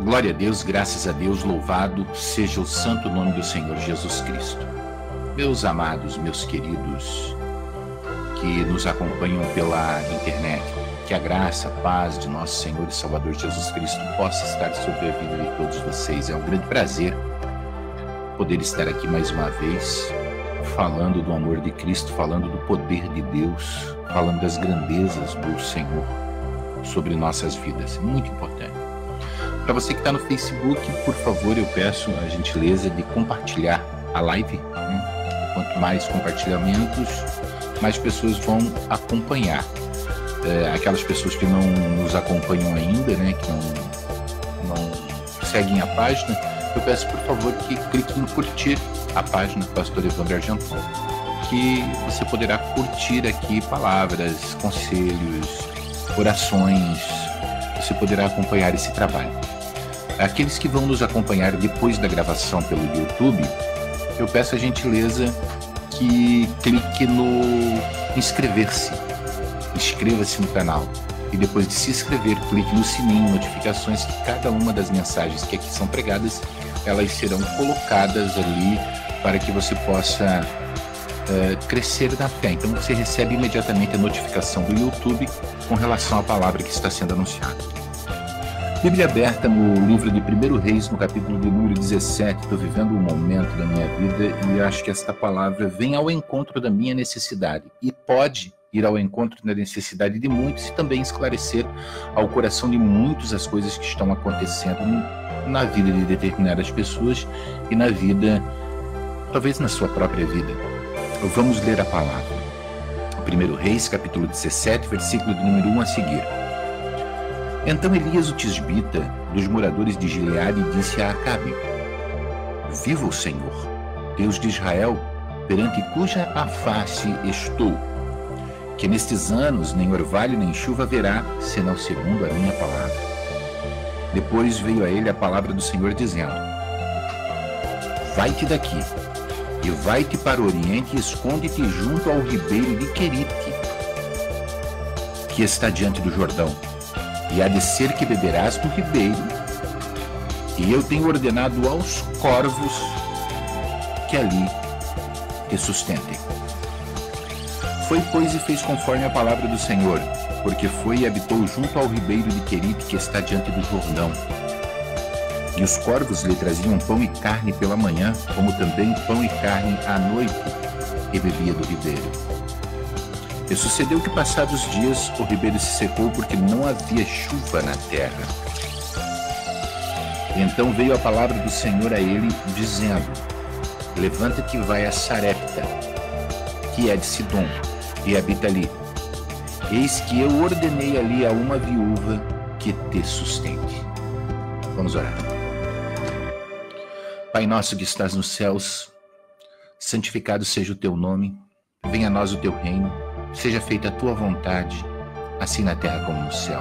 Glória a Deus, graças a Deus, louvado seja o santo nome do Senhor Jesus Cristo. Meus amados, meus queridos, que nos acompanham pela internet, que a graça, a paz de nosso Senhor e Salvador Jesus Cristo possa estar sobre a vida de todos vocês. É um grande prazer poder estar aqui mais uma vez, falando do amor de Cristo, falando do poder de Deus, falando das grandezas do Senhor sobre nossas vidas. Muito importante. Para você que está no Facebook, por favor, eu peço a gentileza de compartilhar a live, né? Quanto mais compartilhamentos, mais pessoas vão acompanhar. Aquelas pessoas que não nos acompanham ainda, né? Que não seguem a página, eu peço, por favor, que clique em curtir a página do Pastor Evandro Argenton, que você poderá curtir aqui palavras, conselhos, orações. Você poderá acompanhar esse trabalho. Aqueles que vão nos acompanhar depois da gravação pelo YouTube, eu peço a gentileza que clique no inscrever-se. Inscreva-se no canal. E depois de se inscrever, clique no sininho, notificações, que cada uma das mensagens que aqui são pregadas, elas serão colocadas ali para que você possa crescer na fé. Então você recebe imediatamente a notificação do YouTube com relação à palavra que está sendo anunciada. Bíblia aberta no livro de 1 Reis, no capítulo de número 17. Estou vivendo um momento da minha vida e acho que esta palavra vem ao encontro da minha necessidade e pode ir ao encontro da necessidade de muitos e também esclarecer ao coração de muitos as coisas que estão acontecendo na vida de determinadas pessoas e na vida, talvez na sua própria vida. Vamos ler a palavra. 1 Reis, capítulo 17, versículo de número 1 a seguir. Então Elias, o tisbita, dos moradores de Gileade, disse a Acabe: Viva o Senhor, Deus de Israel, perante cuja a face estou, que nestes anos nem orvalho nem chuva haverá, senão segundo a minha palavra. Depois veio a ele a palavra do Senhor, dizendo: Vai-te daqui, e vai-te para o oriente e esconde-te junto ao ribeiro de Querite, que está diante do Jordão. E há de ser que beberás do ribeiro, e eu tenho ordenado aos corvos que ali te sustentem. Foi, pois, e fez conforme a palavra do Senhor, porque foi e habitou junto ao ribeiro de Querite, que está diante do Jordão. E os corvos lhe traziam pão e carne pela manhã, como também pão e carne à noite, e bebia do ribeiro. E sucedeu que, passados dias, o ribeiro se secou, porque não havia chuva na terra. Então veio a palavra do Senhor a ele, dizendo: Levanta-te e vai a Sarepta, que é de Sidom, e habita ali. Eis que eu ordenei ali a uma viúva que te sustente. Vamos orar. Pai nosso que estás nos céus, santificado seja o teu nome, venha a nós o teu reino, seja feita a tua vontade, assim na terra como no céu.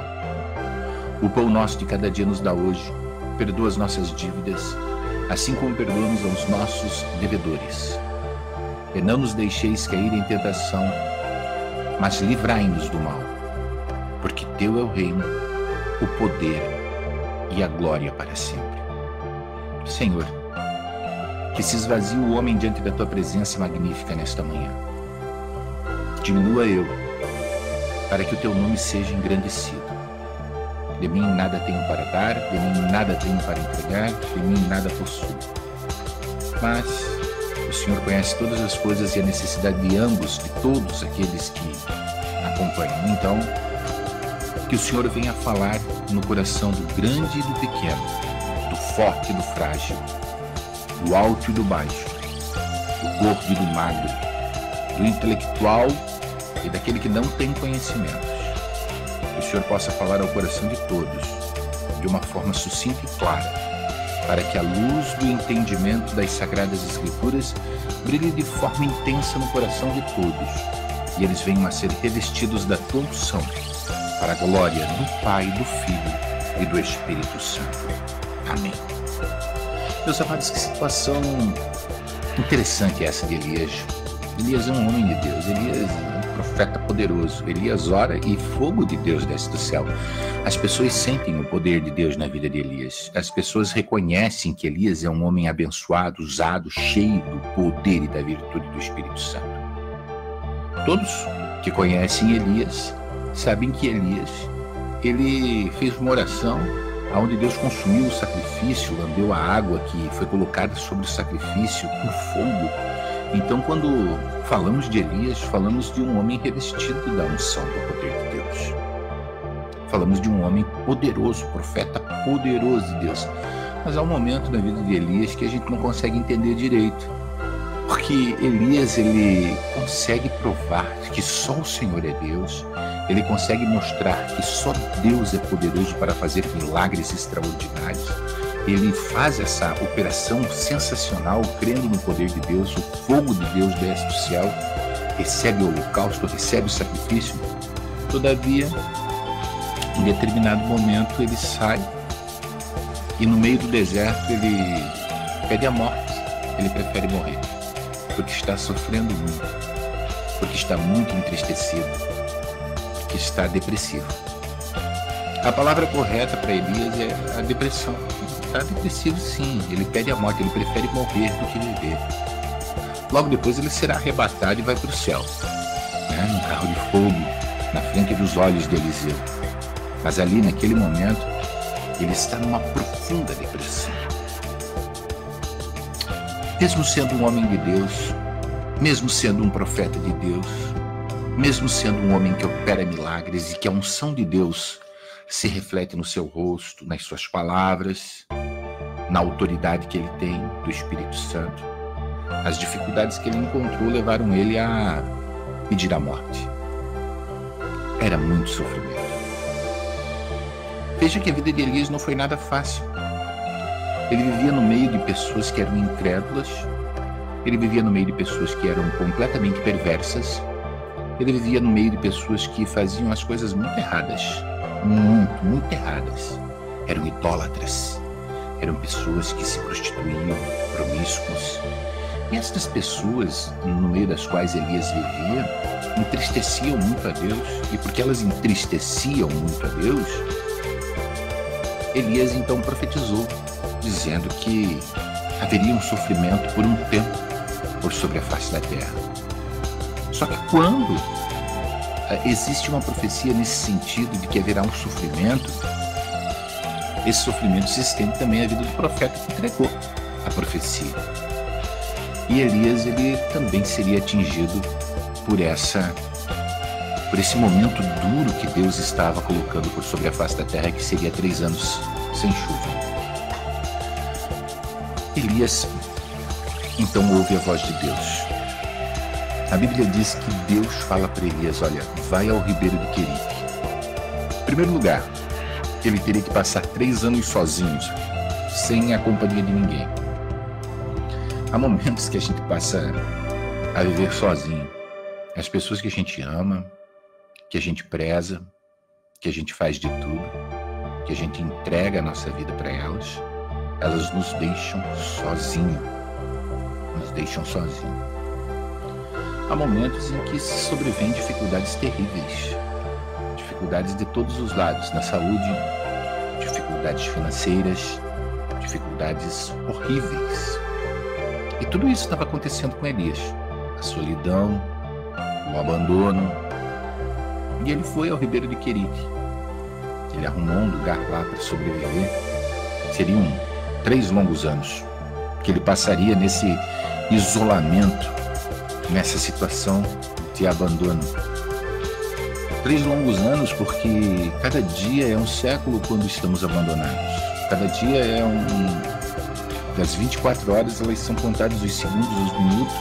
O pão nosso de cada dia nos dá hoje, perdoa as nossas dívidas, assim como perdoamos aos nossos devedores. E não nos deixeis cair em tentação, mas livrai-nos do mal, porque teu é o reino, o poder e a glória para sempre. Senhor, que se esvazie o homem diante da tua presença magnífica nesta manhã. Diminua eu, para que o teu nome seja engrandecido. De mim nada tenho para dar, de mim nada tenho para entregar, de mim nada possuo. Mas o Senhor conhece todas as coisas e a necessidade de ambos, de todos aqueles que acompanham. Então, que o Senhor venha falar no coração do grande e do pequeno, do forte e do frágil, do alto e do baixo, do gordo e do magro, do intelectual e daquele que não tem conhecimentos. Que o Senhor possa falar ao coração de todos de uma forma sucinta e clara, para que a luz do entendimento das Sagradas Escrituras brilhe de forma intensa no coração de todos e eles venham a ser revestidos da tua unção, para a glória do Pai, do Filho e do Espírito Santo. Amém. Meus amados, que situação interessante essa de Elias. Elias é um homem de Deus. Elias profeta poderoso. Elias ora e fogo de Deus desce do céu. As pessoas sentem o poder de Deus na vida de Elias. As pessoas reconhecem que Elias é um homem abençoado, usado, cheio do poder e da virtude do Espírito Santo. Todos que conhecem Elias sabem que Elias, ele fez uma oração onde Deus consumiu o sacrifício, lambeu a água que foi colocada sobre o sacrifício com fogo. Então, quando falamos de Elias, falamos de um homem revestido da unção do poder de Deus. Falamos de um homem poderoso, profeta poderoso de Deus. Mas há um momento na vida de Elias que a gente não consegue entender direito. Porque Elias, ele consegue provar que só o Senhor é Deus. Ele consegue mostrar que só Deus é poderoso para fazer milagres extraordinários. Ele faz essa operação sensacional, crendo no poder de Deus. O fogo de Deus desce do céu, recebe o holocausto, recebe o sacrifício. Todavia, em determinado momento, ele sai e no meio do deserto ele pede a morte. Ele prefere morrer, porque está sofrendo muito, porque está muito entristecido, porque está depressivo. A palavra correta para Elias é a depressão. Está depressivo, sim. Ele pede a morte, ele prefere morrer do que viver. Logo depois ele será arrebatado e vai para o céu, num carro de fogo, na frente dos olhos de Eliseu. Mas ali, naquele momento, ele está numa profunda depressão. Mesmo sendo um homem de Deus, mesmo sendo um profeta de Deus, mesmo sendo um homem que opera milagres e que a unção de Deus se reflete no seu rosto, nas suas palavras, na autoridade que ele tem do Espírito Santo, as dificuldades que ele encontrou levaram ele a pedir a morte. Era muito sofrimento. Veja que a vida de Elias não foi nada fácil. Ele vivia no meio de pessoas que eram incrédulas, ele vivia no meio de pessoas que eram completamente perversas, ele vivia no meio de pessoas que faziam as coisas muito erradas, muito erradas. Eram idólatras, eram pessoas que se prostituíam, promíscuos. E estas pessoas, no meio das quais Elias vivia, entristeciam muito a Deus, e porque elas entristeciam muito a Deus, Elias então profetizou, dizendo que haveria um sofrimento por um tempo por sobre a face da terra. Só que quando existe uma profecia nesse sentido de que haverá um sofrimento, esse sofrimento se estende também à vida do profeta que entregou a profecia. E Elias, ele também seria atingido por esse momento duro que Deus estava colocando por sobre a face da terra, que seria 3 anos sem chuva. Elias então ouve a voz de Deus. A Bíblia diz que Deus fala para Elias: olha, vai ao ribeiro de Querite. Em primeiro lugar, ele teria que passar 3 anos sozinhos, sem a companhia de ninguém. Há momentos que a gente passa a viver sozinho. As pessoas que a gente ama, que a gente preza, que a gente faz de tudo, que a gente entrega a nossa vida para elas, elas nos deixam sozinhos. Nos deixam sozinhos. Há momentos em que se sobrevêm dificuldades terríveis. Dificuldades de todos os lados, na saúde, dificuldades financeiras, dificuldades horríveis. E tudo isso estava acontecendo com Elias. A solidão, o abandono. E ele foi ao ribeiro de Querite. Ele arrumou um lugar lá para sobreviver. Seriam 3 longos anos que ele passaria nesse isolamento, nessa situação de abandono. 3 longos anos, porque cada dia é um século quando estamos abandonados. Cada dia é das 24 horas, elas são contadas os segundos, os minutos.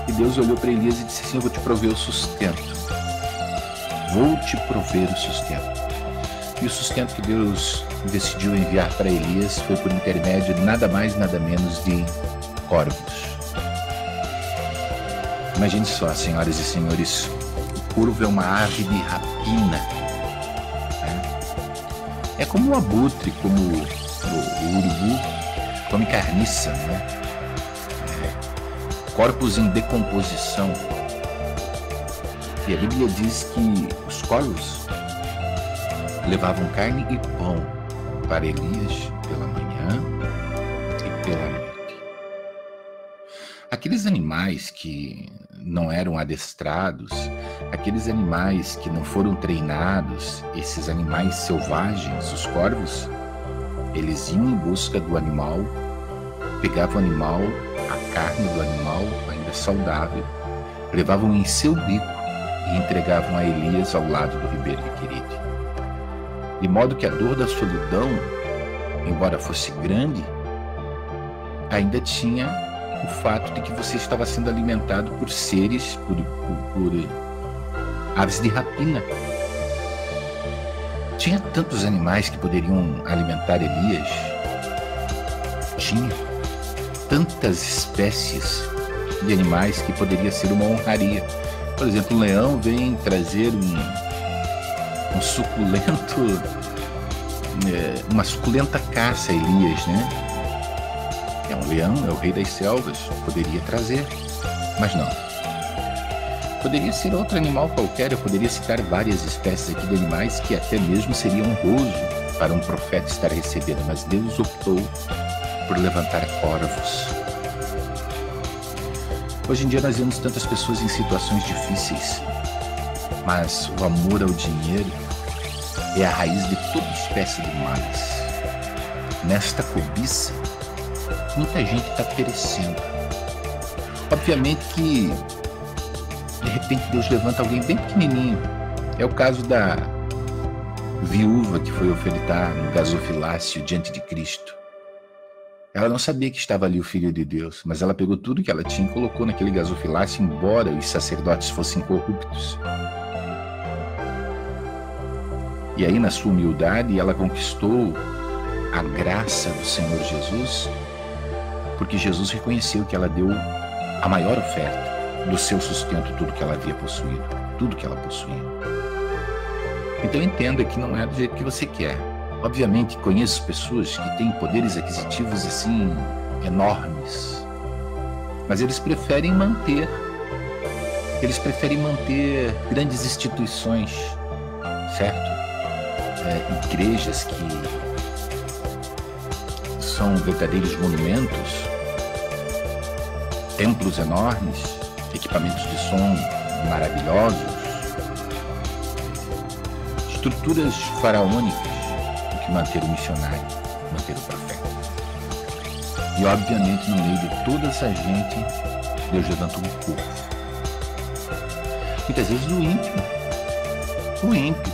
E Deus olhou para Elias e disse assim: eu vou te prover o sustento. Vou te prover o sustento. E o sustento que Deus decidiu enviar para Elias foi por intermédio de nada mais, nada menos de corvos. Imagine só, senhoras e senhores, o corvo é uma ave de rapina. É como o abutre, como o urubu, come carniça, corpos em decomposição. E a Bíblia diz que os corvos levavam carne e pão para Elias pela manhã e pela noite. Aqueles animais que não eram adestrados, aqueles animais que não foram treinados, esses animais selvagens, os corvos, eles iam em busca do animal, pegavam o animal, a carne do animal ainda saudável, levavam em seu bico e entregavam a Elias ao lado do ribeiro de Querite. De modo que a dor da solidão, embora fosse grande, ainda tinha o fato de que você estava sendo alimentado por seres, por aves de rapina. Tinha tantos animais que poderiam alimentar Elias. Tinha tantas espécies de animais que poderia ser uma honraria. Por exemplo, o leão vem trazer um suculento, uma suculenta caça a Elias, né? É um leão, é o rei das selvas, poderia trazer, mas não. Poderia ser outro animal qualquer, eu poderia citar várias espécies aqui de animais que até mesmo seria honroso para um profeta estar recebendo, mas Deus optou por levantar corvos. Hoje em dia nós vemos tantas pessoas em situações difíceis, mas o amor ao dinheiro é a raiz de toda espécie de males. Nesta cobiça, muita gente está perecendo. Obviamente que de repente Deus levanta alguém bem pequenininho. É o caso da viúva que foi ofertar no gasofilácio diante de Cristo. Ela não sabia que estava ali o Filho de Deus, mas ela pegou tudo que ela tinha e colocou naquele gasofilácio, embora os sacerdotes fossem corruptos. E aí, na sua humildade, ela conquistou a graça do Senhor Jesus, porque Jesus reconheceu que ela deu a maior oferta do seu sustento, tudo que ela havia possuído, tudo que ela possuía. Então entenda que não é do jeito que você quer. Obviamente conheço pessoas que têm poderes aquisitivos assim enormes, mas eles preferem manter grandes instituições, certo? Igrejas que são verdadeiros monumentos, templos enormes, equipamentos de som maravilhosos, estruturas faraônicas do que manter o missionário, manter o profeta. E obviamente no meio de toda essa gente, Deus levanta um corpo. Muitas vezes o ímpio,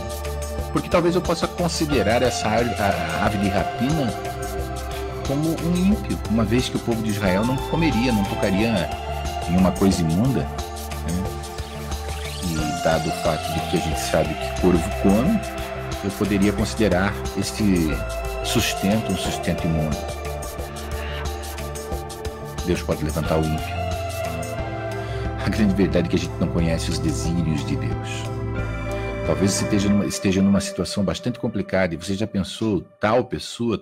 porque talvez eu possa considerar essa ave de rapina como um ímpio, uma vez que o povo de Israel não comeria, não tocaria em uma coisa imunda, né? E dado o fato de que a gente sabe que corvo come, eu poderia considerar este sustento um sustento imundo. Deus pode levantar o ímpio. A grande verdade é que a gente não conhece os desígnios de Deus. Talvez você esteja numa situação bastante complicada e você já pensou, tal pessoa,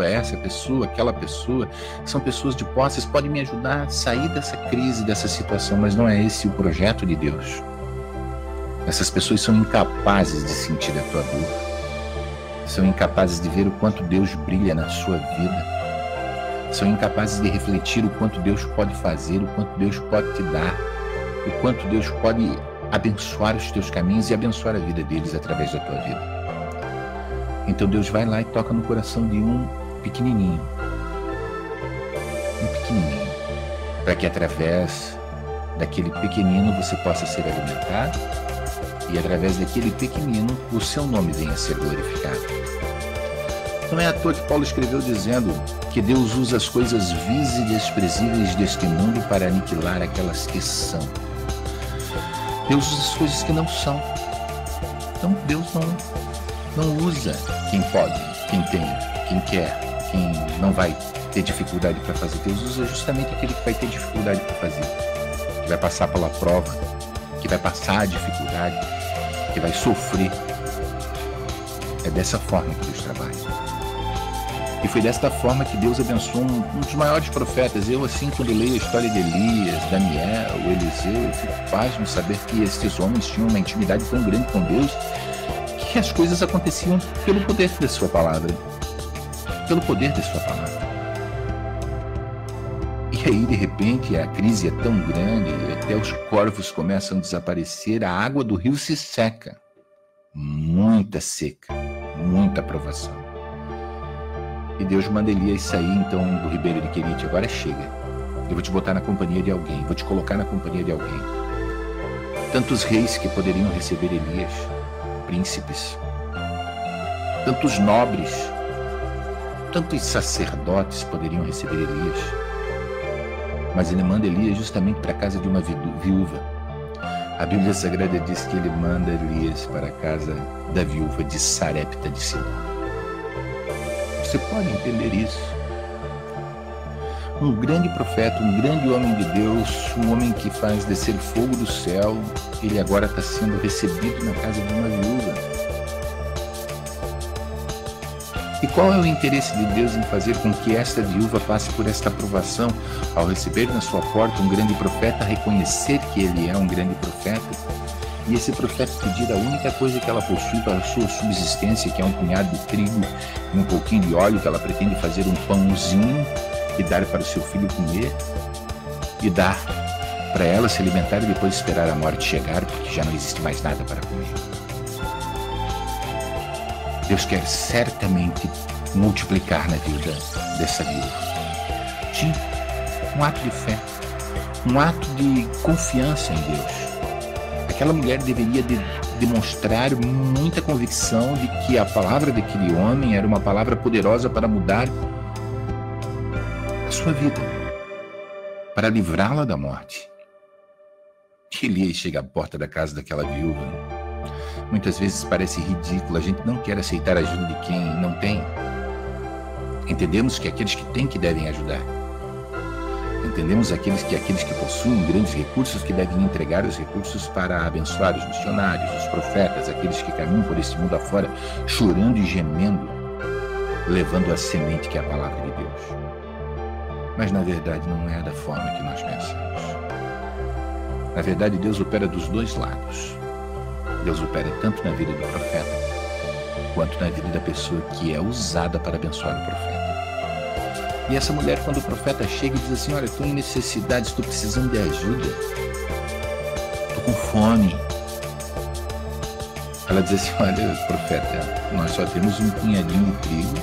essa pessoa, aquela pessoa, são pessoas de posses, podem me ajudar a sair dessa crise, dessa situação, mas não é esse o projeto de Deus. Essas pessoas são incapazes de sentir a tua dor, são incapazes de ver o quanto Deus brilha na sua vida, são incapazes de refletir o quanto Deus pode fazer, o quanto Deus pode te dar, o quanto Deus pode abençoar os teus caminhos e abençoar a vida deles através da tua vida. Então Deus vai lá e toca no coração de um pequenininho, para que através daquele pequenino você possa ser alimentado e através daquele pequenino o seu nome venha a ser glorificado. Não é à toa que Paulo escreveu dizendo que Deus usa as coisas vis e desprezíveis deste mundo para aniquilar aquelas que são. Deus usa as coisas que não são. Então Deus não usa quem pode, quem tem, quem quer, quem não vai ter dificuldade para fazer. Deus usa justamente aquele que vai ter dificuldade para fazer, que vai passar pela prova, que vai passar a dificuldade, que vai sofrer. É dessa forma que Deus trabalha. E foi desta forma que Deus abençoou um dos maiores profetas. Eu, assim, quando leio a história de Elias, Daniel, Eliseu, eu fico pasmo de saber que esses homens tinham uma intimidade tão grande com Deus que as coisas aconteciam pelo poder da sua palavra. Pelo poder da sua palavra. E aí, de repente, a crise é tão grande, até os corvos começam a desaparecer, a água do rio se seca. Muita seca, muita provação. E Deus manda Elias sair, então, do ribeiro de Querite. Agora chega. Eu vou te botar na companhia de alguém. Vou te colocar na companhia de alguém. Tantos reis que poderiam receber Elias. Príncipes. Tantos nobres. Tantos sacerdotes poderiam receber Elias. Mas ele manda Elias justamente para a casa de uma viúva. A Bíblia Sagrada diz que ele manda Elias para a casa da viúva de Sarepta de Sidom. Você pode entender isso. Um grande profeta, um grande homem de Deus, um homem que faz descer fogo do céu, ele agora está sendo recebido na casa de uma viúva. E qual é o interesse de Deus em fazer com que esta viúva passe por esta provação, ao receber na sua porta um grande profeta, reconhecer que ele é um grande profeta? E esse profeta pedir a única coisa que ela possui para a sua subsistência, que é um punhado de trigo e um pouquinho de óleo, que ela pretende fazer um pãozinho e dar para o seu filho comer, e dar para ela se alimentar e depois esperar a morte chegar, porque já não existe mais nada para comer. Deus quer certamente multiplicar na vida dessa viúva. Sim, um ato de fé, um ato de confiança em Deus. Aquela mulher deveria demonstrar muita convicção de que a palavra daquele homem era uma palavra poderosa para mudar a sua vida, para livrá-la da morte. Elias chega à porta da casa daquela viúva. Muitas vezes parece ridículo, a gente não quer aceitar a ajuda de quem não tem. Entendemos que aqueles que têm que devem ajudar. Entendemos aqueles que possuem grandes recursos que devem entregar os recursos para abençoar os missionários, os profetas, aqueles que caminham por esse mundo afora, chorando e gemendo, levando a semente que é a palavra de Deus. Mas na verdade não é da forma que nós pensamos. Na verdade, Deus opera dos dois lados. Deus opera tanto na vida do profeta, quanto na vida da pessoa que é usada para abençoar o profeta. E essa mulher, quando o profeta chega e diz assim, olha, estou em necessidade, estou precisando de ajuda, estou com fome. Ela diz assim, olha, profeta, nós só temos um punhadinho de trigo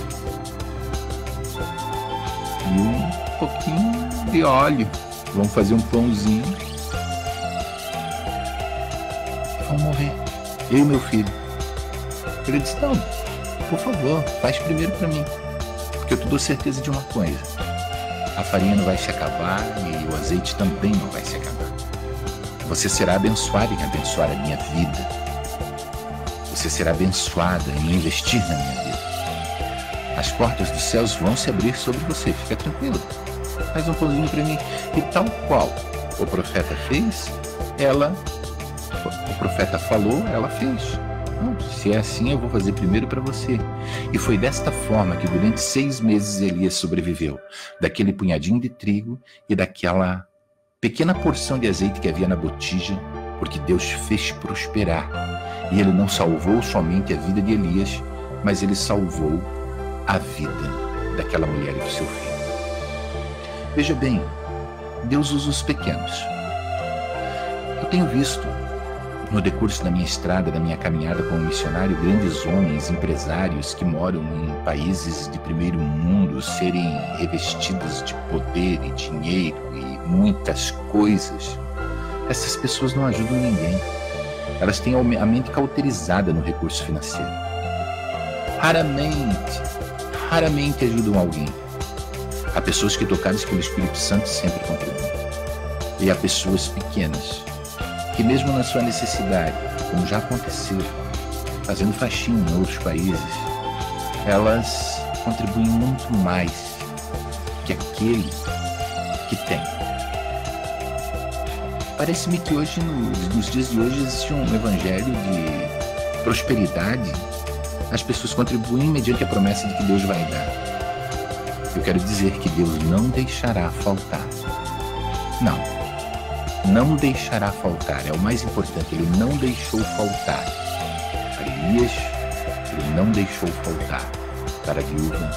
e um pouquinho de óleo. Vamos fazer um pãozinho. Vamos morrer, eu e meu filho. Ele disse, não, por favor, faz primeiro para mim. Porque eu te dou certeza de uma coisa, a farinha não vai se acabar e o azeite também não vai se acabar. Você será abençoado em abençoar a minha vida. Você será abençoada em investir na minha vida. As portas dos céus vão se abrir sobre você, fica tranquilo. Faz um pãozinho para mim. E tal qual o profeta fez, o profeta falou, ela fez. Não, se é assim, eu vou fazer primeiro para você. E foi desta forma que durante 6 meses Elias sobreviveu. Daquele punhadinho de trigo e daquela pequena porção de azeite que havia na botija, porque Deus fez prosperar. E ele não salvou somente a vida de Elias, mas ele salvou a vida daquela mulher e do seu filho. Veja bem, Deus usa os pequenos. Eu tenho visto no decurso da minha estrada, da minha caminhada como missionário, grandes homens, empresários que moram em países de primeiro mundo serem revestidos de poder e dinheiro e muitas coisas. Essas pessoas não ajudam ninguém. Elas têm a mente cauterizada no recurso financeiro. Raramente ajudam alguém. Há pessoas que, tocadas pelo Espírito Santo, sempre contribuem. E há pessoas pequenas que mesmo na sua necessidade, como já aconteceu, fazendo faxina em outros países, elas contribuem muito mais que aquele que tem. Parece-me que hoje, nos dias de hoje, existe um evangelho de prosperidade. As pessoas contribuem mediante a promessa de que Deus vai dar. Eu quero dizer que Deus não deixará faltar. Não deixará faltar. É o mais importante. Ele não deixou faltar. Para Elias, ele não deixou faltar. Para a viúva,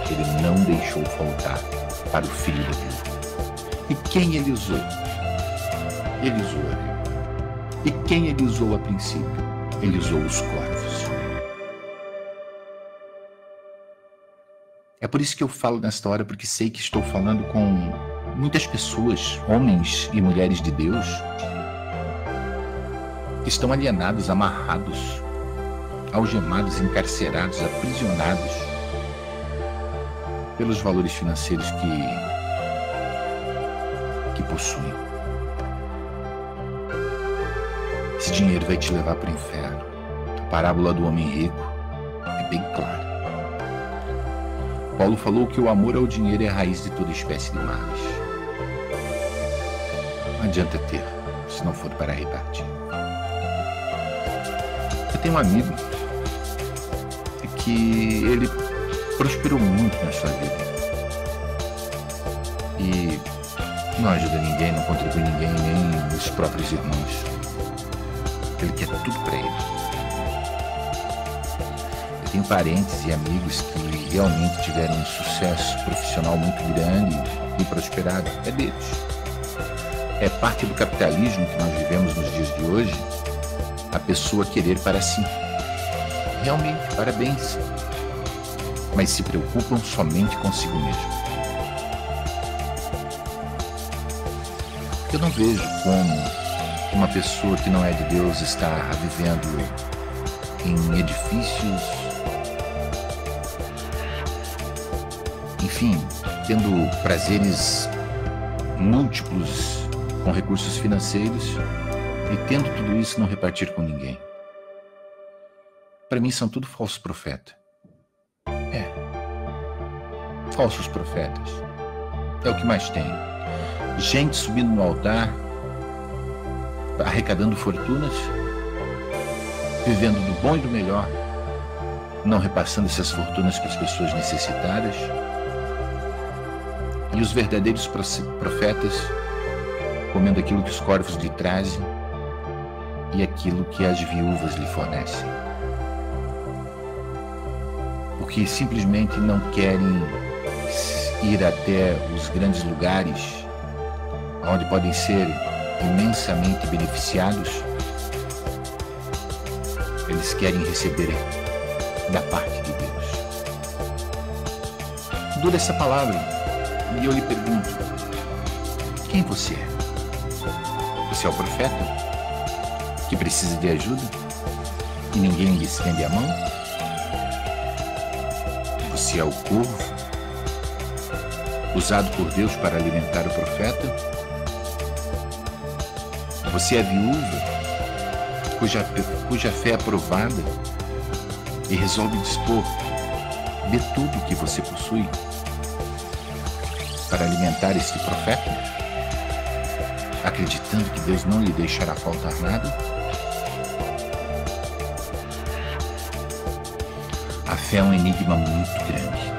ele não deixou faltar. Para o filho da viúva. E quem ele usou? Ele usou a viúva. E quem ele usou a princípio? Ele usou os corvos. É por isso que eu falo nesta hora, porque sei que estou falando com muitas pessoas, homens e mulheres de Deus, que estão alienados, amarrados, algemados, encarcerados, aprisionados pelos valores financeiros que possuem. Esse dinheiro vai te levar para o inferno. A parábola do homem rico é bem clara. Paulo falou que o amor ao dinheiro é a raiz de toda espécie de males. Não adianta ter, se não for para repartir. Eu tenho um amigo que ele prosperou muito na sua vida. E não ajuda ninguém, não contribui ninguém, nem os próprios irmãos. Ele quer tudo para ele. Eu tenho parentes e amigos que realmente tiveram um sucesso profissional muito grande e prosperado. É deles. É parte do capitalismo que nós vivemos nos dias de hoje, a pessoa querer para si. Realmente, parabéns. Mas se preocupam somente consigo mesmo. Eu não vejo como uma pessoa que não é de Deus está vivendo em edifícios, enfim, tendo prazeres múltiplos com recursos financeiros e tendo tudo isso não repartir com ninguém. Para mim são tudo falsos profetas. Falsos profetas. É o que mais tem. Gente subindo no altar, arrecadando fortunas, vivendo do bom e do melhor, não repassando essas fortunas para as pessoas necessitadas. E os verdadeiros profetas comendo aquilo que os corvos lhe trazem e aquilo que as viúvas lhe fornecem. Porque simplesmente não querem ir até os grandes lugares onde podem ser imensamente beneficiados. Eles querem receber da parte de Deus. Dura essa palavra e eu lhe pergunto: quem você é? Você é o profeta que precisa de ajuda e ninguém lhe estende a mão? Você é o corvo usado por Deus para alimentar o profeta? Você é a viúva cuja fé é aprovada e resolve dispor de tudo que você possui para alimentar este profeta, acreditando que Deus não lhe deixará faltar nada? A fé é um enigma muito grande.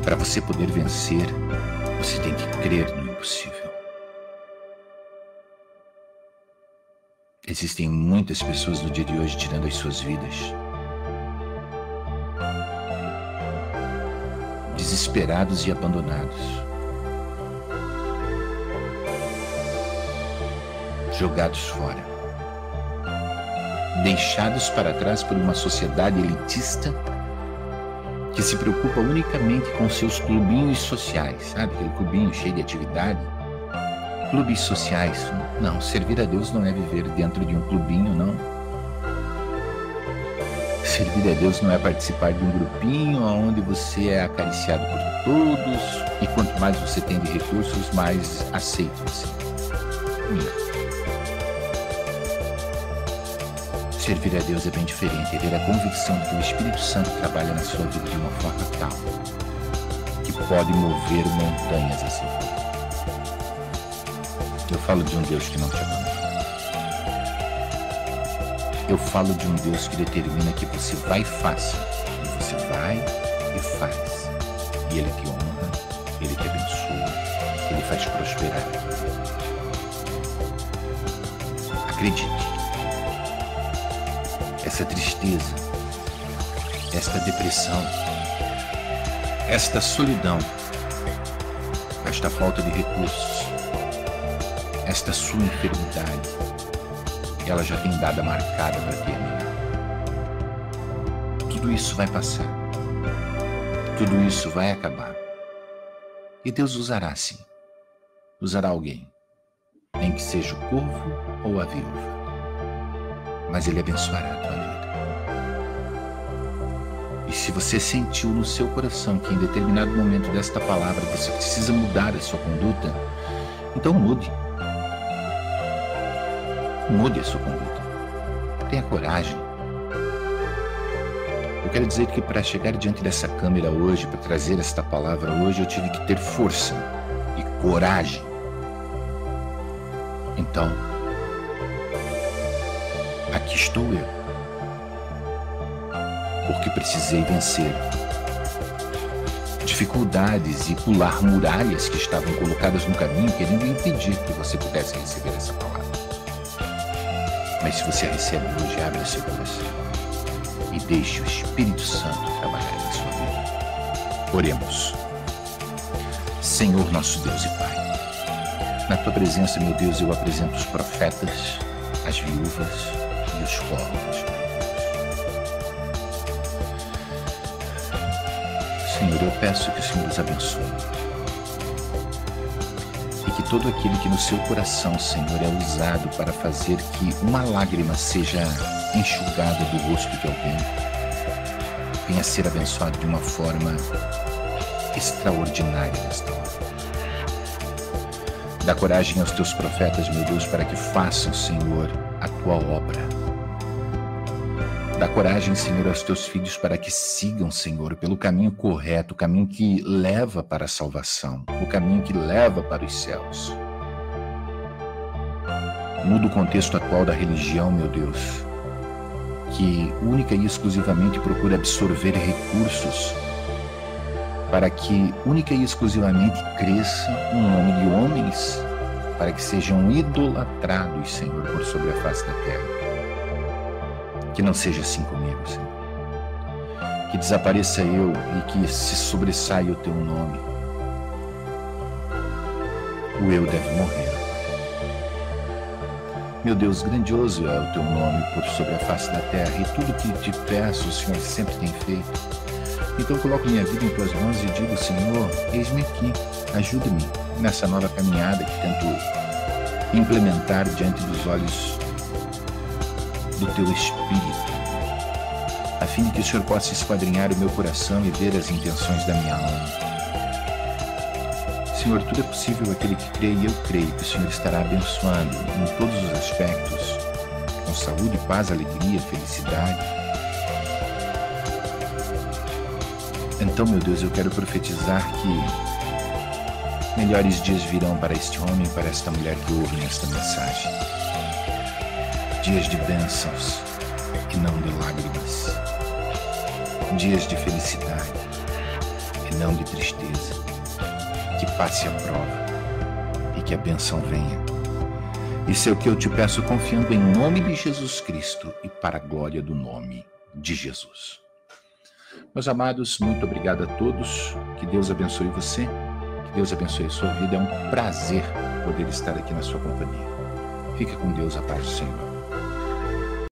Para você poder vencer, você tem que crer no impossível. Existem muitas pessoas no dia de hoje tirando as suas vidas, desesperados e abandonados, jogados fora, deixados para trás por uma sociedade elitista que se preocupa unicamente com seus clubinhos sociais, sabe? Aquele clubinho cheio de atividade. Clubes sociais. Não, servir a Deus não é viver dentro de um clubinho, não. Servir a Deus não é participar de um grupinho onde você é acariciado por todos e quanto mais você tem de recursos, mais aceito você. Servir a Deus é bem diferente, é ter a convicção de que o Espírito Santo trabalha na sua vida de uma forma tal que pode mover montanhas a seu favor. Eu falo de um Deus que não te abandona. Eu falo de um Deus que determina que você vai e faça. E você vai e faz. E Ele te honra, Ele te abençoa, Ele faz prosperar. Acredite, essa tristeza, esta depressão, esta solidão, esta falta de recursos, esta sua enfermidade, ela já tem data marcada para terminar. Tudo isso vai passar. Tudo isso vai acabar. E Deus usará sim. Usará alguém. Nem que seja o corvo ou a viúva. Mas Ele abençoará a tua vida. E se você sentiu no seu coração que em determinado momento desta palavra você precisa mudar a sua conduta, então mude. Mude a sua conduta. Tenha coragem. Eu quero dizer que para chegar diante dessa câmera hoje, para trazer esta palavra hoje, eu tive que ter força e coragem. Então, aqui estou eu, porque precisei vencer dificuldades e pular muralhas que estavam colocadas no caminho, querendo impedir que você pudesse receber essa palavra. Mas se você a recebe hoje, abre seu coração e deixe o Espírito Santo trabalhar em sua vida. Oremos. Senhor nosso Deus e Pai, na Tua presença, meu Deus, eu apresento os profetas, as viúvas e os corvos. Senhor, eu peço que o Senhor os abençoe. E que todo aquele que no seu coração, Senhor, é usado para fazer que uma lágrima seja enxugada do rosto de alguém, venha a ser abençoado de uma forma extraordinária nesta hora. Dá coragem aos teus profetas, meu Deus, para que façam, Senhor, a tua obra. Dá coragem, Senhor, aos teus filhos para que sigam, Senhor, pelo caminho correto, o caminho que leva para a salvação, o caminho que leva para os céus. Muda o contexto atual da religião, meu Deus, que única e exclusivamente procura absorver recursos para que única e exclusivamente cresça um nome de homens, para que sejam idolatrados, Senhor, por sobre a face da terra. Que não seja assim comigo, Senhor. Que desapareça eu e que se sobressaia o Teu nome. O eu deve morrer. Meu Deus, grandioso é o Teu nome por sobre a face da terra, e tudo que te peço, o Senhor sempre tem feito. Então coloco minha vida em Tuas mãos e digo, Senhor, eis-me aqui, ajuda-me nessa nova caminhada que tento implementar diante dos olhos do Teu Espírito, a fim de que o Senhor possa esquadrinhar o meu coração e ver as intenções da minha alma. Senhor, tudo é possível àquele que crê, e eu creio que o Senhor estará abençoando em todos os aspectos, com saúde, paz, alegria, felicidade. Então, meu Deus, eu quero profetizar que melhores dias virão para este homem e para esta mulher que ouvem esta mensagem. Dias de bênçãos e não de lágrimas. Dias de felicidade e não de tristeza. Que passe a prova e que a bênção venha. Isso é o que eu te peço, confiando em nome de Jesus Cristo e para a glória do nome de Jesus. Meus amados, muito obrigado a todos. Que Deus abençoe você. Que Deus abençoe a sua vida. É um prazer poder estar aqui na sua companhia. Fique com Deus, a paz do Senhor.